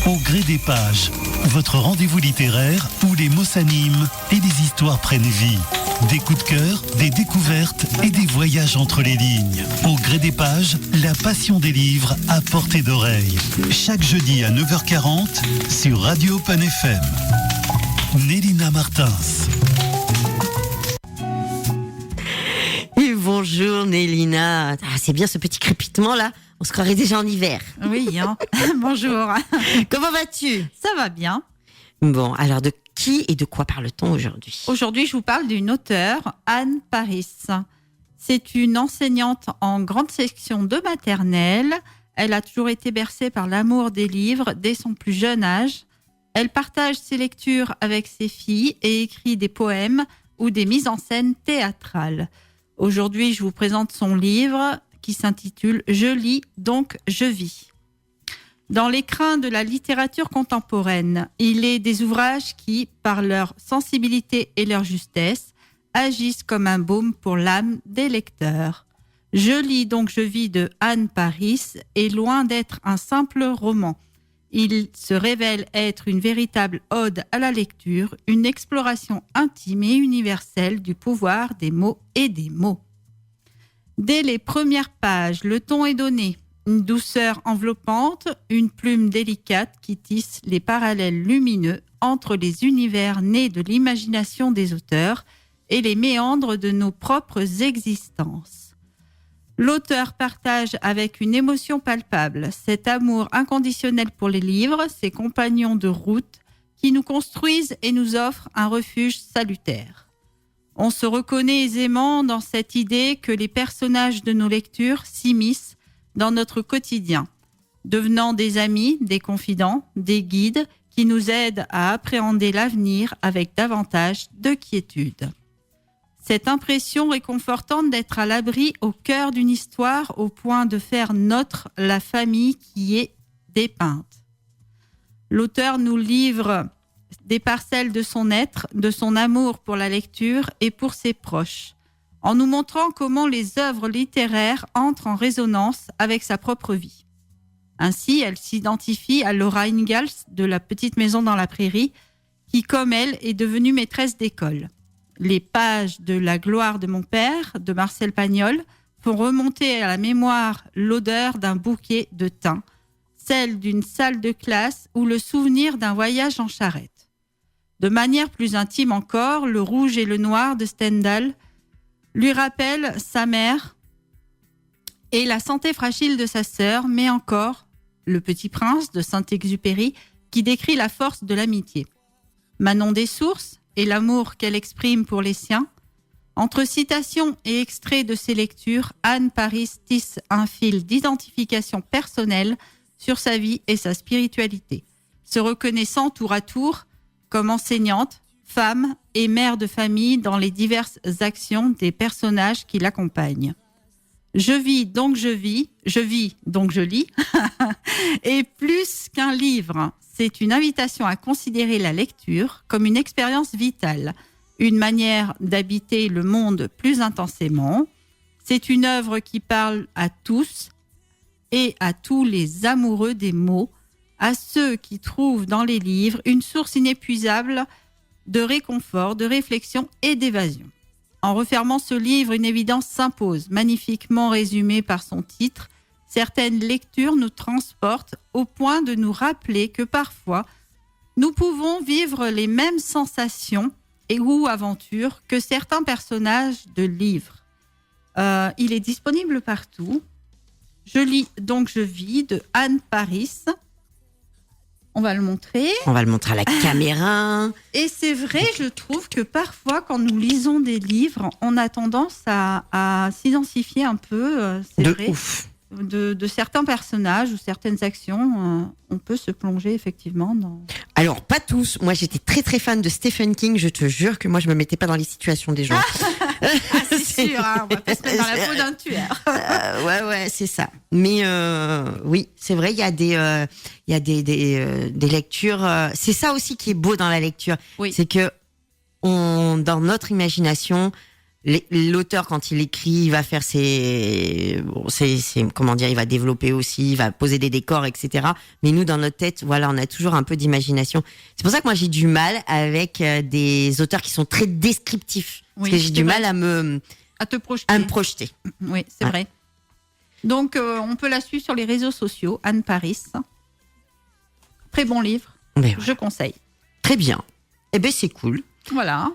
Au gré des pages, votre rendez-vous littéraire où les mots s'animent et les histoires prennent vie. Des coups de cœur, des découvertes et des voyages entre les lignes. Au gré des pages, la passion des livres à portée d'oreille. Chaque jeudi à 9h40 sur Radio Open FM. Nélina Martins. Et bonjour Nélina. C'est bien ce petit crépitement là. On se croirait déjà en hiver. Oui, hein. Bonjour. Comment vas-tu ? Ça va bien. Bon, alors de qui et de quoi parle-t-on aujourd'hui ? Aujourd'hui, je vous parle d'une auteure, Anne Paris. C'est une enseignante en grande section de maternelle. Elle a toujours été bercée par l'amour des livres dès son plus jeune âge. Elle partage ses lectures avec ses filles et écrit des poèmes ou des mises en scène théâtrales. Aujourd'hui, je vous présente son livre qui s'intitule « Je lis, donc je vis ». Dans l'écrin de la littérature contemporaine, il est des ouvrages qui, par leur sensibilité et leur justesse, agissent comme un baume pour l'âme des lecteurs. « Je lis, donc je vis » de Anne Paris est loin d'être un simple roman. Il se révèle être une véritable ode à la lecture, une exploration intime et universelle du pouvoir des mots et des mots. Dès les premières pages, le ton est donné, une douceur enveloppante, une plume délicate qui tisse les parallèles lumineux entre les univers nés de l'imagination des auteurs et les méandres de nos propres existences. L'auteur partage avec une émotion palpable cet amour inconditionnel pour les livres, ses compagnons de route qui nous construisent et nous offrent un refuge salutaire. On se reconnaît aisément dans cette idée que les personnages de nos lectures s'immiscent dans notre quotidien, devenant des amis, des confidents, des guides qui nous aident à appréhender l'avenir avec davantage de quiétude. Cette impression réconfortante d'être à l'abri au cœur d'une histoire au point de faire nôtre la famille qui est dépeinte. L'auteur nous livre des parcelles de son être, de son amour pour la lecture et pour ses proches, en nous montrant comment les œuvres littéraires entrent en résonance avec sa propre vie. Ainsi, elle s'identifie à Laura Ingalls de La Petite Maison dans la Prairie, qui, comme elle, est devenue maîtresse d'école. Les pages de La gloire de mon père, de Marcel Pagnol, font remonter à la mémoire l'odeur d'un bouquet de thym, celle d'une salle de classe ou le souvenir d'un voyage en charrette. De manière plus intime encore, Le rouge et le noir de Stendhal lui rappelle sa mère et la santé fragile de sa sœur, mais encore Le Petit Prince de Saint-Exupéry qui décrit la force de l'amitié. Manon des Sources et l'amour qu'elle exprime pour les siens. Entre citations et extraits de ses lectures, Anne Paris tisse un fil d'identification personnelle sur sa vie et sa spiritualité, se reconnaissant tour à tour comme enseignante, femme et mère de famille dans les diverses actions des personnages qui l'accompagnent. Je vis, donc je vis donc je lis, et plus qu'un livre, c'est une invitation à considérer la lecture comme une expérience vitale, une manière d'habiter le monde plus intensément. C'est une œuvre qui parle à tous et à tous les amoureux des mots, à ceux qui trouvent dans les livres une source inépuisable de réconfort, de réflexion et d'évasion. En refermant ce livre, une évidence s'impose, magnifiquement résumée par son titre. Certaines lectures nous transportent au point de nous rappeler que parfois, nous pouvons vivre les mêmes sensations et ou aventures que certains personnages de livres. Il est disponible partout. Je lis, donc je vis, de Anne Paris. On va le montrer. On va le montrer à la caméra. Et c'est vrai, je trouve que parfois, quand nous lisons des livres, on a tendance à s'identifier un peu, c'est de vrai, ouf. De certains personnages ou certaines actions. On peut se plonger effectivement dans... Alors, pas tous. Moi, j'étais très très fan de Stephen King. Je te jure que moi, je me mettais pas dans les situations des gens. C'est sûr, hein, on va pas se mettre dans la peau d'un tueur. Ouais, c'est ça. Mais oui, c'est vrai, il y a des lectures. C'est ça aussi qui est beau dans la lecture. Oui. C'est que dans notre imagination, l'auteur, quand il écrit, il va faire comment dire, il va développer aussi, il va poser des décors, etc. Mais nous, dans notre tête, voilà, on a toujours un peu d'imagination. C'est pour ça que moi, j'ai du mal avec des auteurs qui sont très descriptifs. Oui, parce que j'ai du vrai. mal à me projeter. Oui, c'est vrai. Donc, on peut la suivre sur les réseaux sociaux, Anne Paris. Très bon livre, Mais je conseille. très bien. Eh ben, c'est cool. Voilà.